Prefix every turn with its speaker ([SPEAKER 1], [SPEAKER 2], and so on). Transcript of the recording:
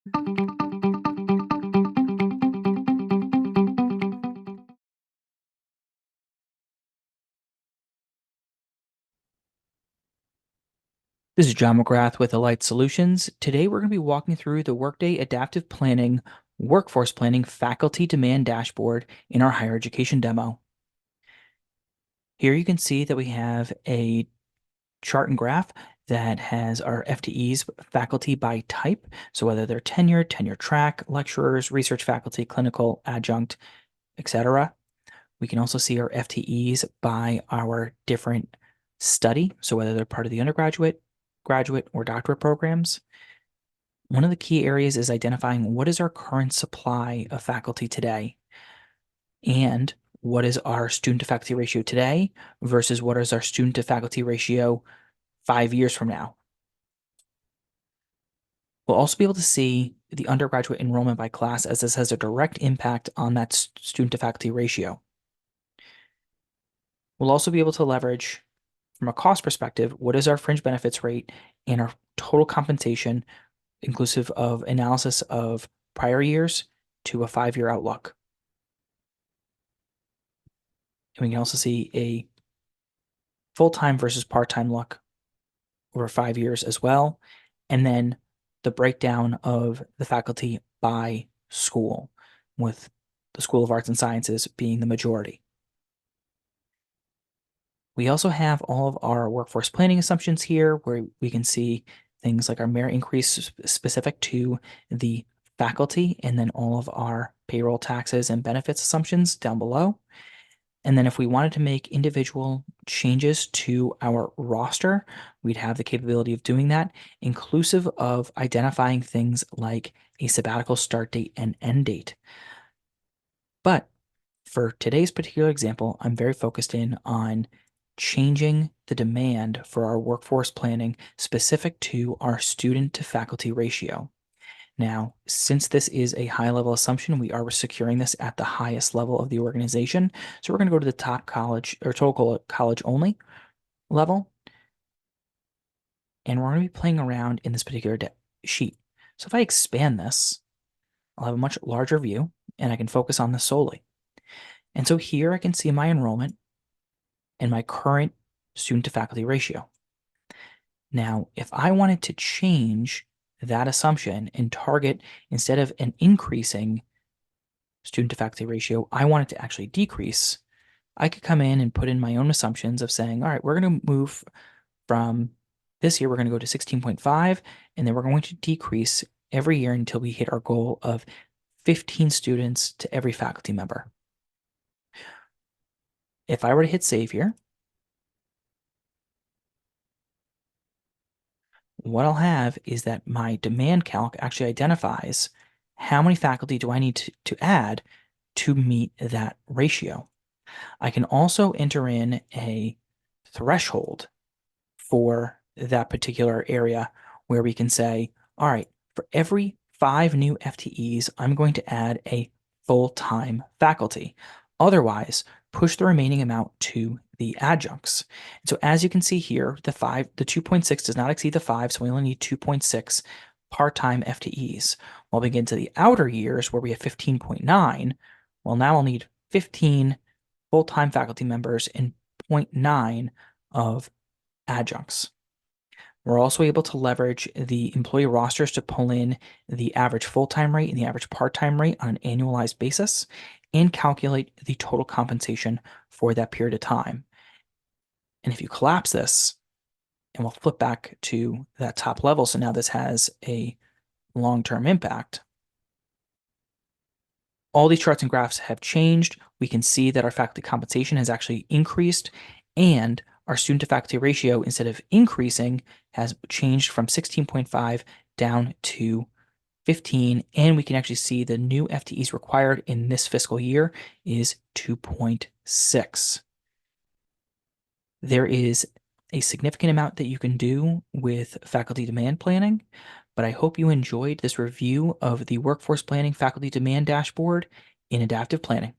[SPEAKER 1] This is John McGrath with Alight Solutions. Today we're going to be walking through the Workday Adaptive Planning Workforce Planning Faculty Demand Dashboard in our higher education demo. Here you can see that we have a chart and graph that has our FTEs faculty by type. So whether they're tenured, tenure track, lecturers, research faculty, clinical, adjunct, etc. We can also see our FTEs by our different study. So whether they're part of the undergraduate, graduate, or doctorate programs. One of the key areas is identifying what is our current supply of faculty today and what is our student to faculty ratio today versus what is our student to faculty ratio 5 years from now. We'll also be able to see the undergraduate enrollment by class, as this has a direct impact on that student to faculty ratio. We'll also be able to leverage, from a cost perspective, what is our fringe benefits rate and our total compensation, inclusive of analysis of prior years to a 5-year outlook. And we can also see a full-time versus part-time look over 5 years as well. And then the breakdown of the faculty by school, with the School of Arts and Sciences being the majority. We also have all of our workforce planning assumptions here, where we can see things like our merit increase specific to the faculty, and then all of our payroll taxes and benefits assumptions down below. And then if we wanted to make individual changes to our roster, we'd have the capability of doing that, inclusive of identifying things like a sabbatical start date and end date. But for today's particular example, I'm very focused in on changing the demand for our workforce planning specific to our student to faculty ratio. Now, since this is a high level assumption, we are securing this at the highest level of the organization. So we're going to go to the top college or total college only level. And we're going to be playing around in this particular sheet. So if I expand this, I'll have a much larger view and I can focus on this solely. And so here I can see my enrollment and my current student to faculty ratio. Now, if I wanted to change that assumption and target, instead of an increasing student to faculty ratio, I want it to actually decrease, I could come in and put in my own assumptions of saying, all right, we're going to move from this year, we're going to go to 16.5, and then we're going to decrease every year until we hit our goal of 15 students to every faculty member. If I were to hit save here, what I'll have is that my demand calc actually identifies how many faculty do I need to add to meet that ratio. I can also enter in a threshold for that particular area where we can say, all right, for every 5 new FTEs, I'm going to add a full-time faculty. Otherwise, push the remaining amount to the adjuncts. And so as you can see here, the 2.6 does not exceed the 5, so we only need 2.6 part-time FTEs. While we get into the outer years where we have 15.9, well, now I'll need 15 full-time faculty members and 0.9 of adjuncts. We're also able to leverage the employee rosters to pull in the average full-time rate and the average part-time rate on an annualized basis and calculate the total compensation for that period of time. And if you collapse this, and we'll flip back to that top level, so now this has a long-term impact. All these charts and graphs have changed. We can see that our faculty compensation has actually increased, and our student to faculty ratio, instead of increasing, has changed from 16.5 down to 15, and we can actually see the new FTEs required in this fiscal year is 2.6. There is a significant amount that you can do with faculty demand planning, but I hope you enjoyed this review of the Workforce Planning Faculty Demand Dashboard in Adaptive Planning.